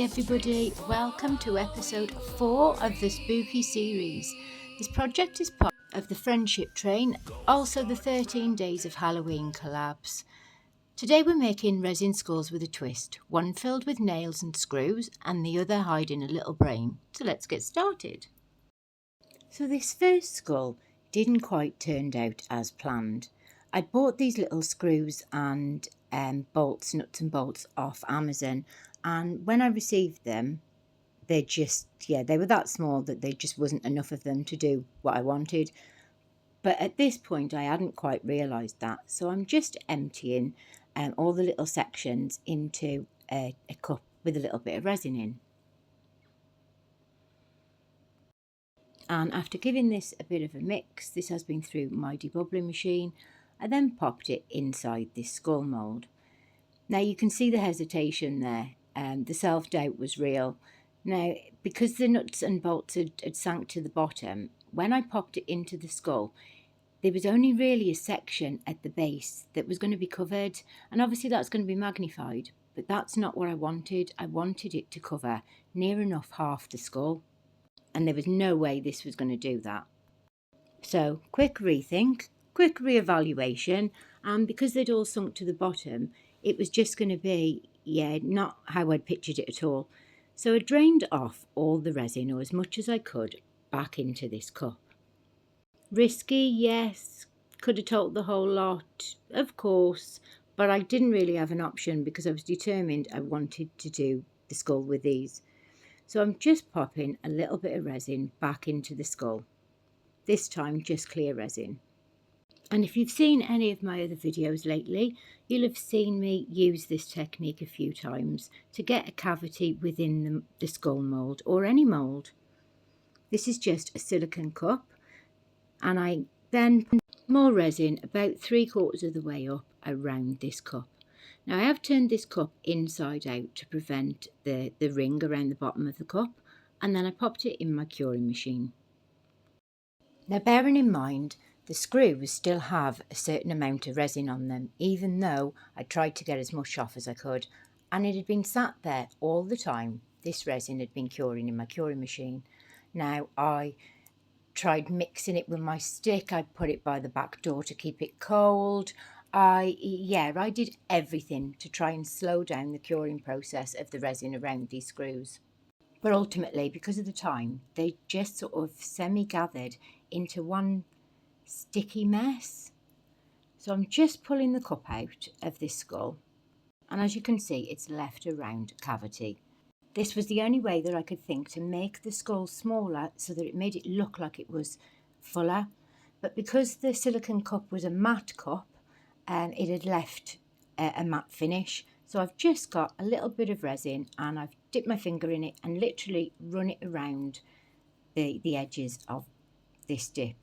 everybody, welcome to episode 4 of the Spooky series. This project is part of the Friendship Train, also the 13 Days of Halloween Collabs. Today we're making resin skulls with a twist, one filled with nails and screws and the other hiding a little brain. So let's get started. So this first skull didn't quite turn out as planned. I bought these little screws and bolts, nuts and bolts off Amazon, and when I received them, they were that small that there just wasn't enough of them to do what I wanted. But at this point I hadn't quite realised that, so I'm just emptying all the little sections into a cup with a little bit of resin in. And after giving this a bit of a mix, this has been through my debubbling machine, I then popped it inside this skull mould. Now you can see the hesitation there, the self-doubt was real. Now, because the nuts and bolts had sank to the bottom, when I popped it into the skull, there was only really a section at the base that was going to be covered, and obviously that's going to be magnified, but that's not what I wanted. I wanted it to cover near enough half the skull, and there was no way this was going to do that. So quick rethink, quick reevaluation, and because they'd all sunk to the bottom, it was just going to be, not how I'd pictured it at all. So I drained off all the resin, or as much as I could, back into this cup. Risky, yes. Could have told the whole lot, of course, but I didn't really have an option because I was determined I wanted to do the skull with these. So I'm just popping a little bit of resin back into the skull. This time just clear resin. And if you've seen any of my other videos lately, you'll have seen me use this technique a few times to get a cavity within the skull mould or any mould. This is just a silicone cup, and I then put more resin about 3/4 of the way up around this cup. Now I have turned this cup inside out to prevent the ring around the bottom of the cup, and then I popped it in my curing machine. Now bearing in mind, the screws still have a certain amount of resin on them, even though I tried to get as much off as I could, and it had been sat there all the time. This resin had been curing in my curing machine. Now I tried mixing it with my stick. I put it by the back door to keep it cold. I did everything to try and slow down the curing process of the resin around these screws. But ultimately, because of the time, they just sort of semi-gathered into one sticky mess. So I'm just pulling the cup out of this skull, and as you can see, it's left a round cavity. This was the only way that I could think to make the skull smaller so that it made it look like it was fuller. But because the silicone cup was a matte cup, it had left a matte finish. So I've just got a little bit of resin and I've dipped my finger in it and literally run it around the edges of this dip.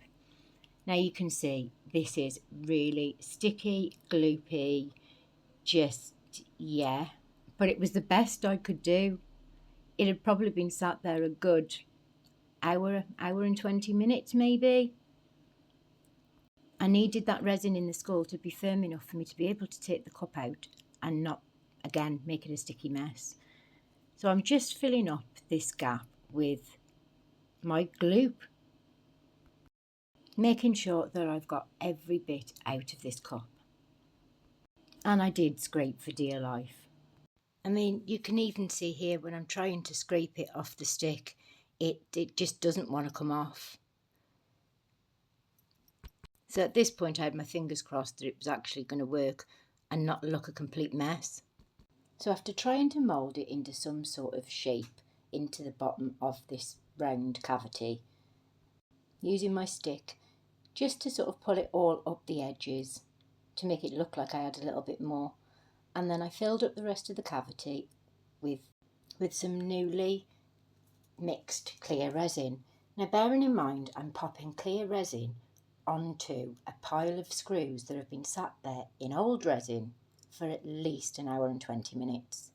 Now you can see this is really sticky, gloopy, but it was the best I could do. It had probably been sat there a good hour and 20 minutes maybe. I needed that resin in the skull to be firm enough for me to be able to take the cup out and not, again, make it a sticky mess. So I'm just filling up this gap with my gloop, making sure that I've got every bit out of this cup. And I did scrape for dear life. I mean, you can even see here when I'm trying to scrape it off the stick, it just doesn't want to come off. So at this point I had my fingers crossed that it was actually going to work and not look a complete mess. So after trying to mould it into some sort of shape into the bottom of this round cavity, using my stick just to sort of pull it all up the edges to make it look like I had a little bit more, and then I filled up the rest of the cavity with some newly mixed clear resin. Now bearing in mind I'm popping clear resin onto a pile of screws that have been sat there in old resin for at least an hour and 20 minutes.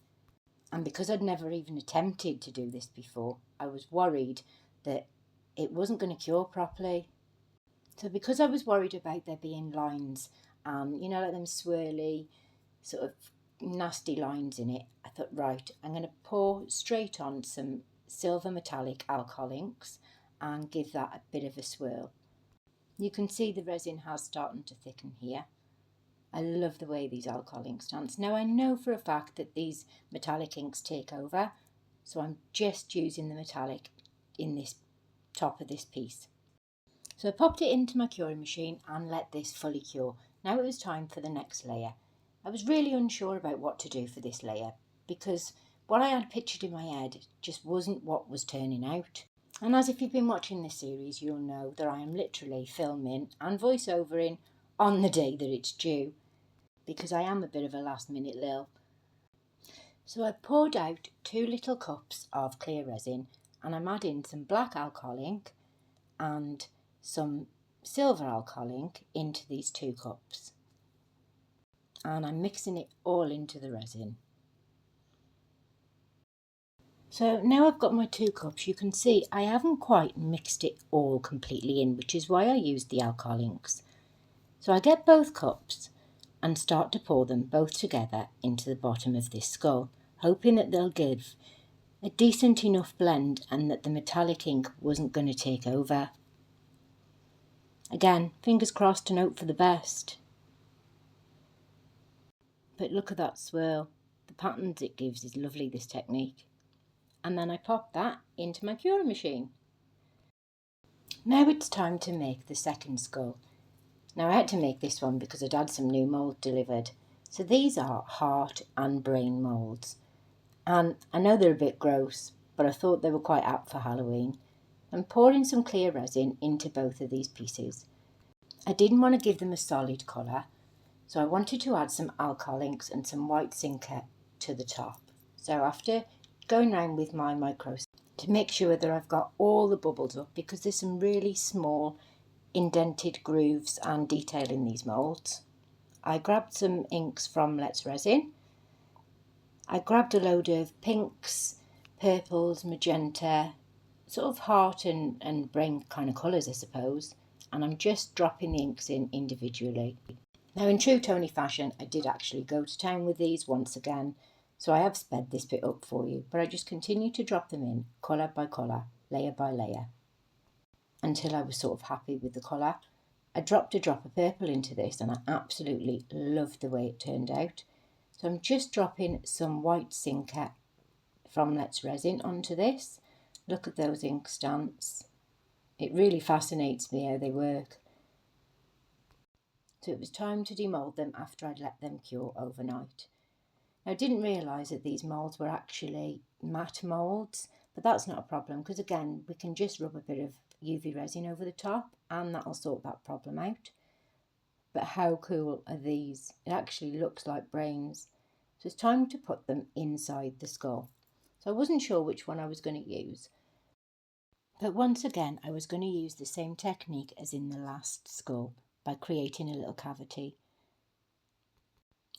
And because I'd never even attempted to do this before, I was worried that it wasn't going to cure properly. So because I was worried about there being lines, like them swirly, sort of nasty lines in it, I thought, right, I'm going to pour straight on some silver metallic alcohol inks and give that a bit of a swirl. You can see the resin has started to thicken here. I love the way these alcohol inks dance. Now I know for a fact that these metallic inks take over, so I'm just using the metallic in this top of this piece. So I popped it into my curing machine and let this fully cure. Now it was time for the next layer. I was really unsure about what to do for this layer because what I had pictured in my head just wasn't what was turning out. And as if you've been watching this series, you'll know that I am literally filming and voiceovering on the day that it's due, because I am a bit of a last minute lil. So I poured out 2 little cups of clear resin and I'm adding some black alcohol ink and some silver alcohol ink into these 2 cups. And I'm mixing it all into the resin. So now I've got my 2 cups, you can see I haven't quite mixed it all completely in, which is why I used the alcohol inks. So I get both cups and start to pour them both together into the bottom of this skull, hoping that they'll give a decent enough blend and that the metallic ink wasn't going to take over. Again, fingers crossed and hope for the best. But look at that swirl. The patterns it gives is lovely, this technique. And then I pop that into my curing machine. Now it's time to make the second skull. Now I had to make this one because I'd had some new mould delivered. So these are heart and brain moulds. And I know they're a bit gross, but I thought they were quite apt for Halloween. I'm pouring some clear resin into both of these pieces. I didn't want to give them a solid colour, so I wanted to add some alcohol inks and some white sinker to the top. So after going around with my micro to make sure that I've got all the bubbles up, because there's some really small indented grooves and detail in these moulds, I grabbed some inks from Let's Resin. I grabbed a load of pinks, purples, magenta, sort of heart and brain kind of colours, I suppose, and I'm just dropping the inks in individually. Now in true Tony fashion, I did actually go to town with these once again, so I have sped this bit up for you, but I just continue to drop them in colour by colour, layer by layer, until I was sort of happy with the colour. I dropped a drop of purple into this and I absolutely loved the way it turned out. So I'm just dropping some white sinker from Let's Resin onto this. Look at those ink stamps. It really fascinates me how they work. So it was time to demould them after I'd let them cure overnight. Now I didn't realise that these moulds were actually matte moulds, but that's not a problem because again we can just rub a bit of UV resin over the top and that'll sort that problem out. But how cool are these? It actually looks like brains. So it's time to put them inside the skull. So I wasn't sure which one I was going to use, but once again I was going to use the same technique as in the last skull by creating a little cavity.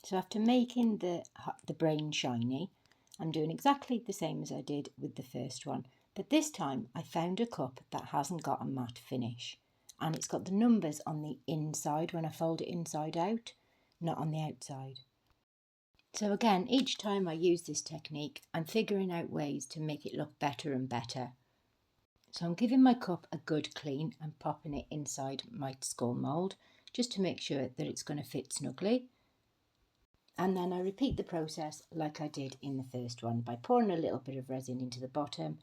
So after making the brain shiny, I'm doing exactly the same as I did with the first one, but this time I found a cup that hasn't got a matte finish and it's got the numbers on the inside when I fold it inside out, not on the outside. So again, each time I use this technique, I'm figuring out ways to make it look better and better. So I'm giving my cup a good clean and popping it inside my skull mould just to make sure that it's going to fit snugly. And then I repeat the process like I did in the first one by pouring a little bit of resin into the bottom,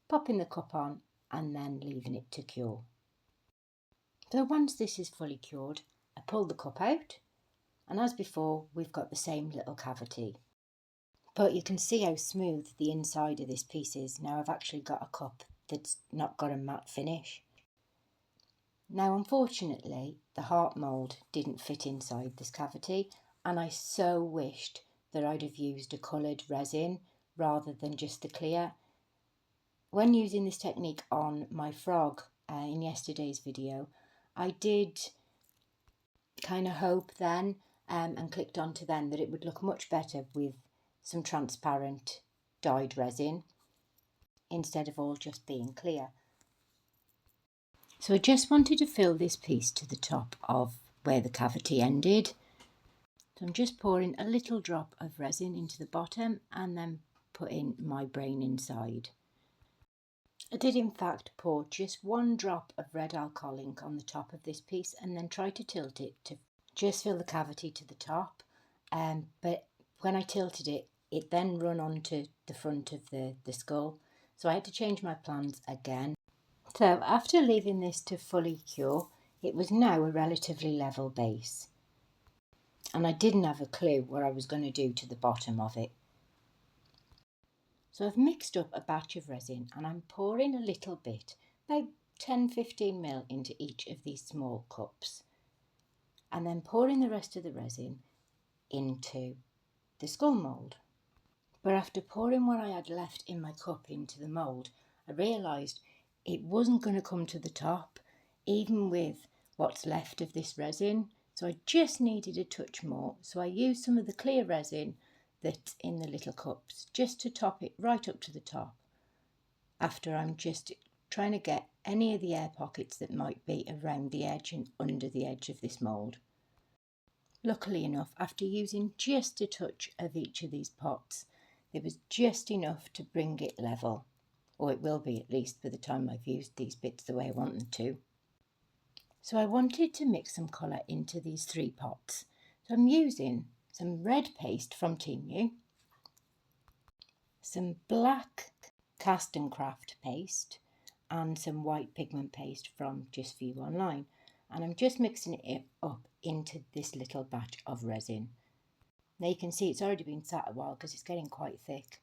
popping the cup on and then leaving it to cure. So once this is fully cured, I pull the cup out and as before we've got the same little cavity. But you can see how smooth the inside of this piece is. Now I've actually got a cup that's not got a matte finish. Now unfortunately the heart mould didn't fit inside this cavity and I so wished that I'd have used a coloured resin rather than just the clear. When using this technique on my frog in yesterday's video, I did kind of hope then and clicked onto then that it would look much better with some transparent dyed resin instead of all just being clear. So I just wanted to fill this piece to the top of where the cavity ended. So I'm just pouring a little drop of resin into the bottom and then putting my brain inside. I did in fact pour just one drop of red alcohol ink on the top of this piece and then try to tilt it to just fill the cavity to the top. But when I tilted it, it then run onto the front of the skull. So I had to change my plans again. So after leaving this to fully cure, it was now a relatively level base. And I didn't have a clue what I was going to do to the bottom of it. So I've mixed up a batch of resin and I'm pouring a little bit, about 10-15 ml into each of these small cups. And then pouring the rest of the resin into the skull mould. But after pouring what I had left in my cup into the mould, I realised it wasn't going to come to the top, even with what's left of this resin. So I just needed a touch more. So I used some of the clear resin that's in the little cups just to top it right up to the top. After I'm just trying to get any of the air pockets that might be around the edge and under the edge of this mould. Luckily enough, after using just a touch of each of these pots, there was just enough to bring it level, or it will be at least by the time I've used these bits the way I want them to. So I wanted to mix some colour into these 3 pots. So I'm using some red paste from Temu, some black cast and craft paste, and some white pigment paste from Just For You Online. And I'm just mixing it up into this little batch of resin. Now you can see it's already been sat a while because it's getting quite thick.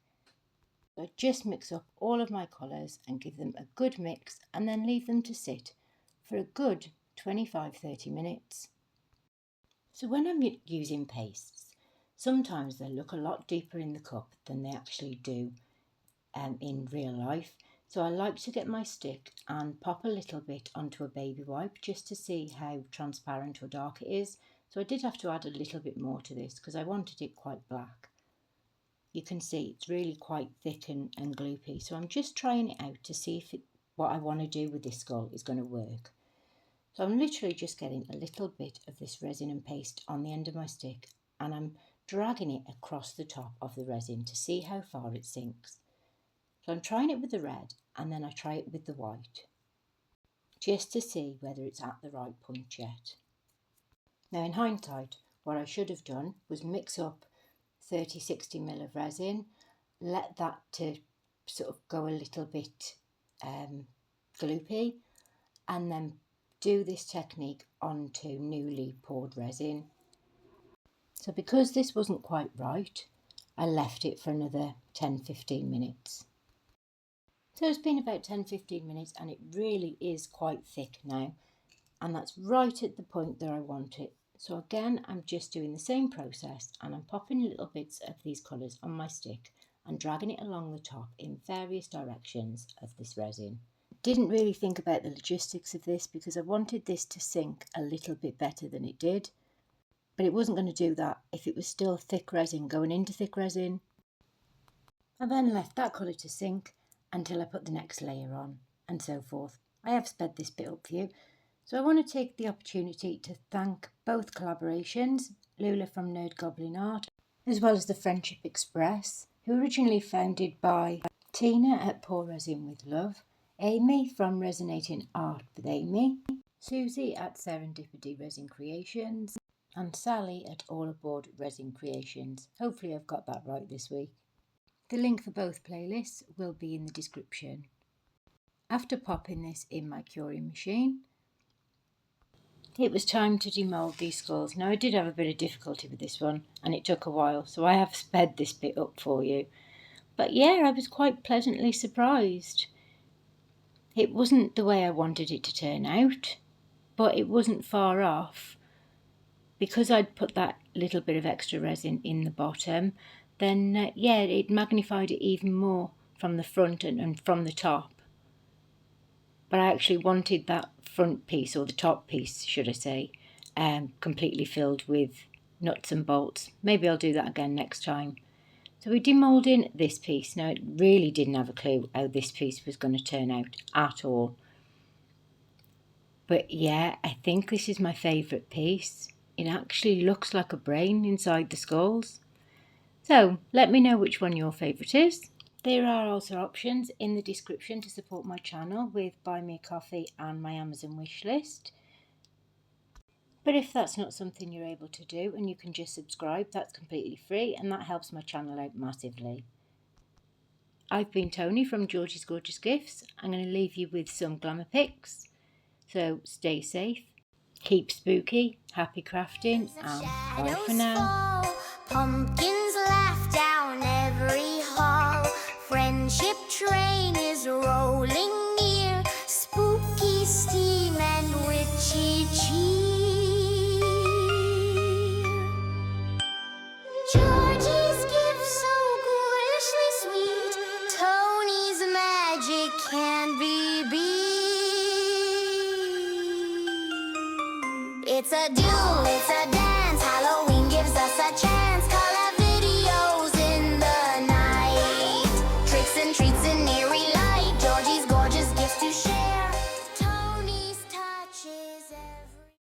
So I just mix up all of my colours and give them a good mix and then leave them to sit for a good 25-30 minutes. So when I'm using pastes, sometimes they look a lot deeper in the cup than they actually do in real life. So I like to get my stick and pop a little bit onto a baby wipe just to see how transparent or dark it is. So I did have to add a little bit more to this because I wanted it quite black. You can see it's really quite thick and gloopy. So I'm just trying it out to see if what I want to do with this skull is going to work. So I'm literally just getting a little bit of this resin and paste on the end of my stick and I'm dragging it across the top of the resin to see how far it sinks. So I'm trying it with the red and then I try it with the white just to see whether it's at the right point yet. Now in hindsight, what I should have done was mix up 30-60 ml of resin, let that to sort of go a little bit gloopy, and then do this technique onto newly poured resin. So because this wasn't quite right, I left it for another 10-15 minutes. So it's been about 10-15 minutes and it really is quite thick now, and that's right at the point that I want it. So again, I'm just doing the same process and I'm popping little bits of these colours on my stick and dragging it along the top in various directions of this resin. Didn't really think about the logistics of this because I wanted this to sink a little bit better than it did, but it wasn't going to do that if it was still thick resin going into thick resin. I then left that colour to sink until I put the next layer on and so forth. I have sped this bit up for you. So I want to take the opportunity to thank both collaborations, Lula from Nerd Goblin Art, as well as the Friendship Express, who originally founded by Tina at Pour Resin with Love, Amy from Resonating Art with Amy, Susie at Serendipity Resin Creations, and Sally at All Aboard Resin Creations. Hopefully I've got that right this week. The link for both playlists will be in the description. After popping this in my curing machine, it was time to demould these skulls. Now I did have a bit of difficulty with this one and it took a while, so I have sped this bit up for you. But yeah, I was quite pleasantly surprised. It wasn't the way I wanted it to turn out, but it wasn't far off. Because I'd put that little bit of extra resin in the bottom, then yeah, it magnified it even more from the front and from the top. But I actually wanted that front piece, or the top piece should I say, completely filled with nuts and bolts. Maybe I'll do that again next time. So we're demoulding this piece. Now it really didn't have a clue how this piece was going to turn out at all. But yeah, I think this is my favourite piece. It actually looks like a brain inside the skulls. So let me know which one your favourite is. There are also options in the description to support my channel with Buy Me a Coffee and my Amazon wishlist. But if that's not something you're able to do and you can just subscribe, that's completely free and that helps my channel out massively. I've been Tony from Georgie's Gorgeous Gifts. I'm going to leave you with some glamour pics. So stay safe, keep spooky, happy crafting, and bye for now. Pumpkins laugh down every hall. Friendship train is rolling near. Spooky steam and witchy cheer. Georgie's gifts so ghoulish sweet. Tony's magic can't be beat. It's a duel, it's a dance. Halloween gives us a chance.